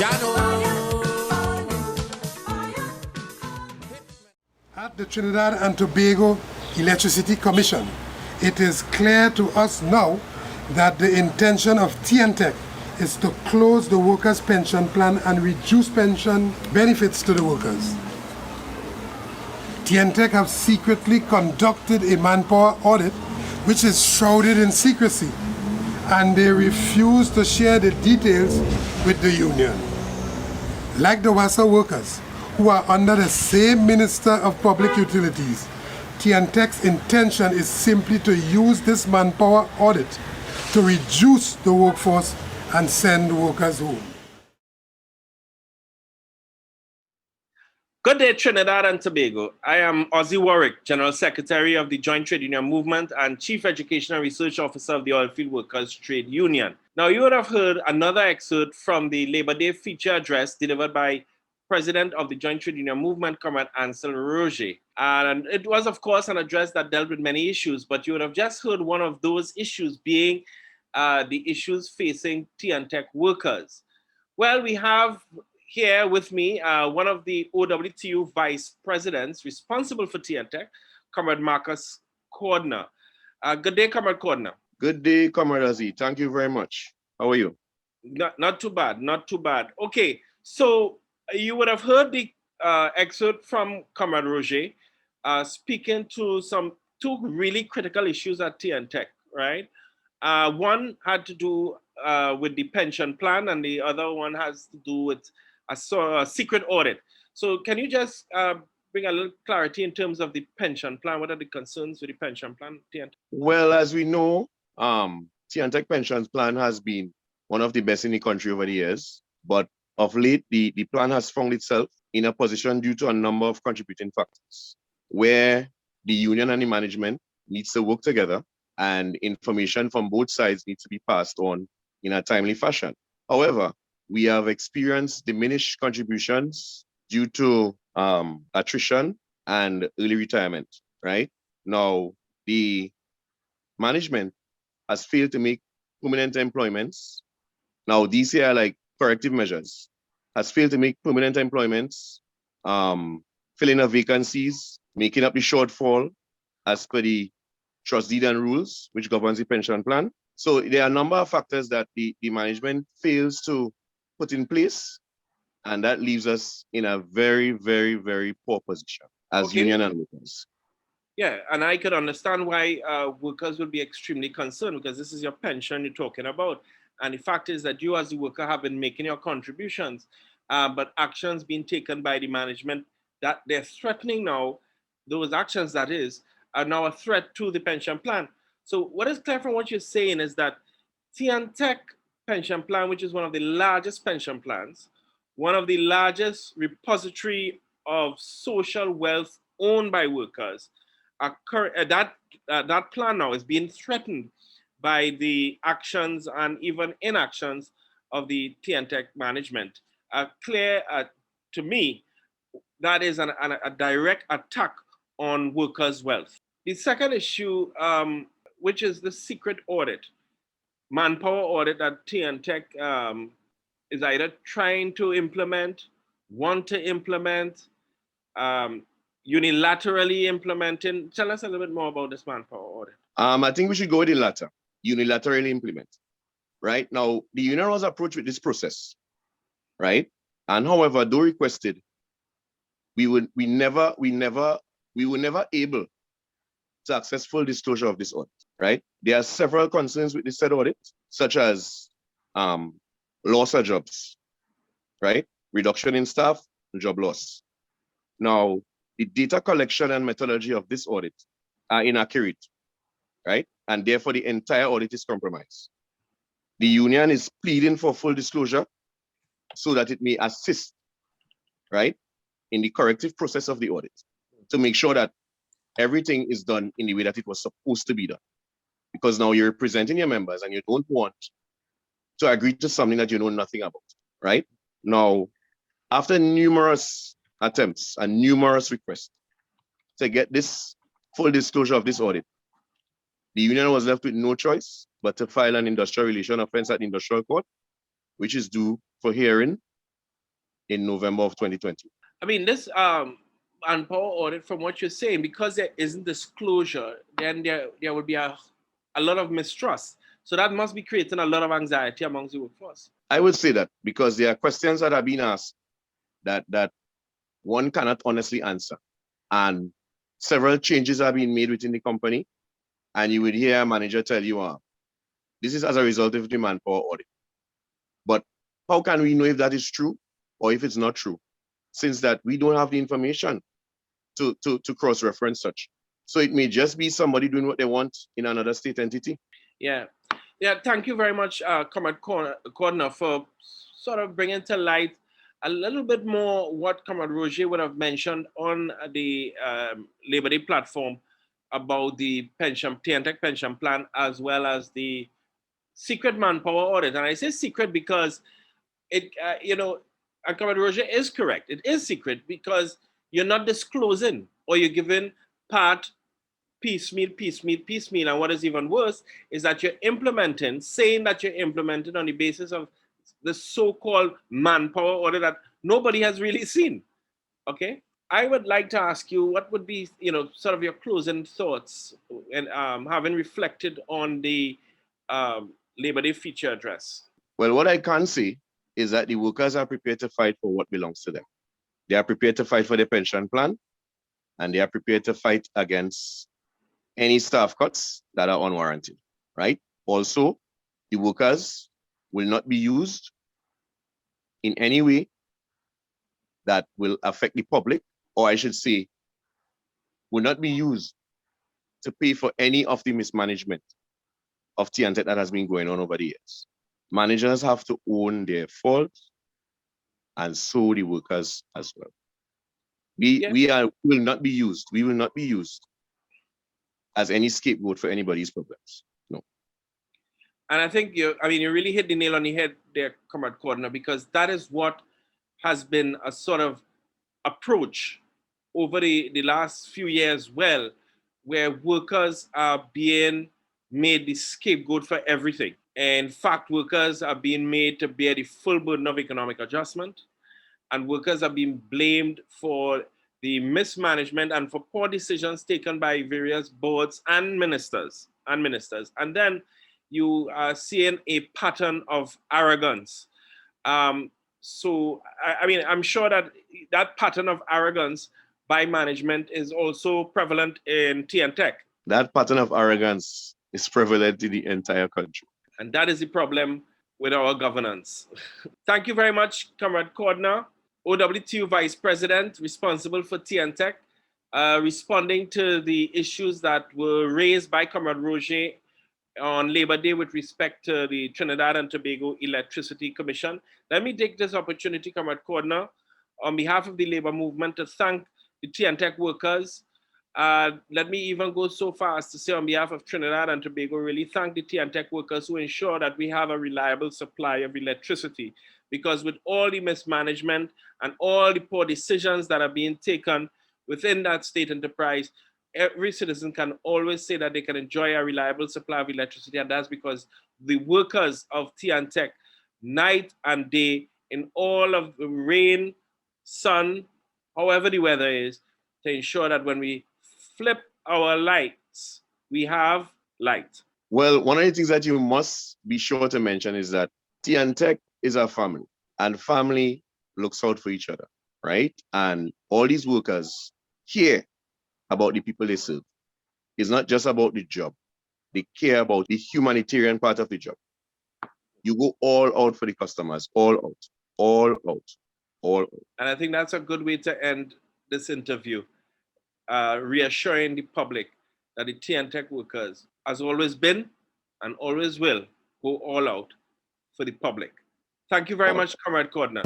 At the Trinidad and Tobago Electricity Commission, it is clear to us now that the intention of T&TEC is to close the workers' pension plan and reduce pension benefits to the workers. T&TEC have secretly conducted a manpower audit which is shrouded in secrecy, and they refuse to share the details with the union. Like the WASA workers, who are under the same Minister of Public Utilities, T&TEC's intention is simply to use this manpower audit to reduce the workforce and send workers home. Good day, Trinidad and Tobago. I am Ozzi Warwick, General Secretary of the Joint Trade Union Movement and Chief Education and Research Officer of the Oilfields Workers Trade Union. Now, you would have heard another excerpt from the Labor Day feature address delivered by President of the Joint Trade Union Movement, Comrade Ansel Roger. And it was, of course, an address that dealt with many issues, but you would have just heard one of those issues being the issues facing T&TEC workers. Well, we have here with me one of the OWTU vice presidents responsible for T&TEC, Comrade Marcus Cordner. Good day, Comrade Cordner. Good day, Comrade Ozzi. Thank you very much. How are you? Not too bad, not too bad. Okay, so you would have heard the excerpt from Comrade Roger speaking to two really critical issues at T&TEC, right? One had to do with the pension plan, and the other one has to do with a secret audit. So can you just bring a little clarity in terms of the pension plan? What are the concerns with the pension plan, T&TEC? Well, as we know, T&TEC pensions plan has been one of the best in the country over the years, but of late, the plan has found itself in a position due to a number of contributing factors, where the union and the management needs to work together and information from both sides needs to be passed on in a timely fashion. However, we have experienced diminished contributions due to attrition and early retirement, right? Now, the management has failed to make permanent employments. Now, these here are like corrective measures, has failed to make permanent employments, filling of vacancies, making up the shortfall as per the trust deed and rules, which governs the pension plan. So there are a number of factors that the management fails to put in place, and that leaves us in a very, very, very poor position as union and workers. Yeah, and I could understand why workers will be extremely concerned, because this is your pension you're talking about. And the fact is that you as the worker have been making your contributions, but actions being taken by the management that they're threatening now, those actions that is, are now a threat to the pension plan. So what is clear from what you're saying is that T&TEC pension plan, which is one of the largest pension plans, one of the largest repository of social wealth owned by workers, that plan now is being threatened by the actions and even inactions of the T&TEC management. Clear to me, that is a direct attack on workers' wealth. The second issue, which is the secret audit, manpower audit that T&TEC is either trying to implement, want to implement, unilaterally implementing. Tell us a little bit more about this manpower audit. I think we should go with the latter, unilaterally implement. Right now, the union was approached with this process, right? And however, though requested, we were never able to access full disclosure of this audit, right? There are several concerns with this said audit, such as loss of jobs, right? Reduction in staff, job loss. Now, the data collection and methodology of this audit are inaccurate, right? And therefore the entire audit is compromised. The union is pleading for full disclosure so that it may assist, right, in the corrective process of the audit to make sure that everything is done in the way that it was supposed to be done. Because now you're representing your members and you don't want to agree to something that you know nothing about, right? Now, after numerous attempts and numerous requests to get this full disclosure of this audit, the union was left with no choice but to file an industrial relation offense at the industrial court, which is due for hearing in November of 2020. I mean, this manpower audit, from what you're saying, because there isn't disclosure, then there would be a lot of mistrust. So that must be creating a lot of anxiety amongst the workforce. I would say that because there are questions that are being asked that one cannot honestly answer. And several changes are being made within the company. And you would hear a manager tell you, this is as a result of the manpower audit. But how can we know if that is true or if it's not true? Since that we don't have the information to cross-reference such. So it may just be somebody doing what they want in another state entity. Yeah. Thank you very much, Comrade Cordner, for sort of bringing to light a little bit more what Comrade Roger would have mentioned on the Labor Day platform about the T&TEC pension plan, as well as the secret manpower audit. And I say secret because it, and Comrade Roger is correct. It is secret because you're not disclosing, or you're giving part piecemeal. And what is even worse is that you're saying that you're implementing on the basis of the so-called manpower audit that nobody has really seen. Okay. I would like to ask you, what would be, sort of your closing thoughts, and having reflected on the Labor Day feature address? Well, what I can say is that the workers are prepared to fight for what belongs to them. They are prepared to fight for their pension plan, and they are prepared to fight against any staff cuts that are unwarranted, right? Also, the workers will not be used in any way that will affect the public, or I should say, will not be used to pay for any of the mismanagement of T&TEC that has been going on over the years. Managers have to own their faults, and so the workers as well. We will not be used. We will not be used as any scapegoat for anybody's problems. No. And I think you really hit the nail on the head there, Comrade Cordner, because that is what has been a sort of approach over the last few years, where workers are being made the scapegoat for everything. In fact, workers are being made to bear the full burden of economic adjustment, and workers are being blamed for the mismanagement and for poor decisions taken by various boards and ministers. And then you are seeing a pattern of arrogance. So, I'm sure that pattern of arrogance by management is also prevalent in T&TEC. That pattern of arrogance is prevalent in the entire country. And that is the problem with our governance. Thank you very much, Comrade Cordner, OWTU Vice President, responsible for T&TEC, responding to the issues that were raised by Comrade Roger on Labor Day with respect to the Trinidad and Tobago Electricity Commission. Let me take this opportunity, Comrade Cordner, on behalf of the labor movement, to thank the T&TEC workers. Let me even go so far as to say, on behalf of Trinidad and Tobago, really thank the T&TEC workers who ensure that we have a reliable supply of electricity. Because with all the mismanagement and all the poor decisions that are being taken within that state enterprise, every citizen can always say that they can enjoy a reliable supply of electricity, and that's because the workers of T&TEC, night and day, in all of the rain, sun, however the weather is, to ensure that when we flip our lights, we have light. Well, one of the things that you must be sure to mention is that T&TEC is a family, and family looks out for each other, right? And all these workers care about the people they serve. It's not just about the job. They care about the humanitarian part of the job. You go all out for the customers, all out, all out, all out. And I think that's a good way to end this interview, reassuring the public that the T&TEC workers has always been and always will go all out for the public. Thank you very much, Comrade Cordner.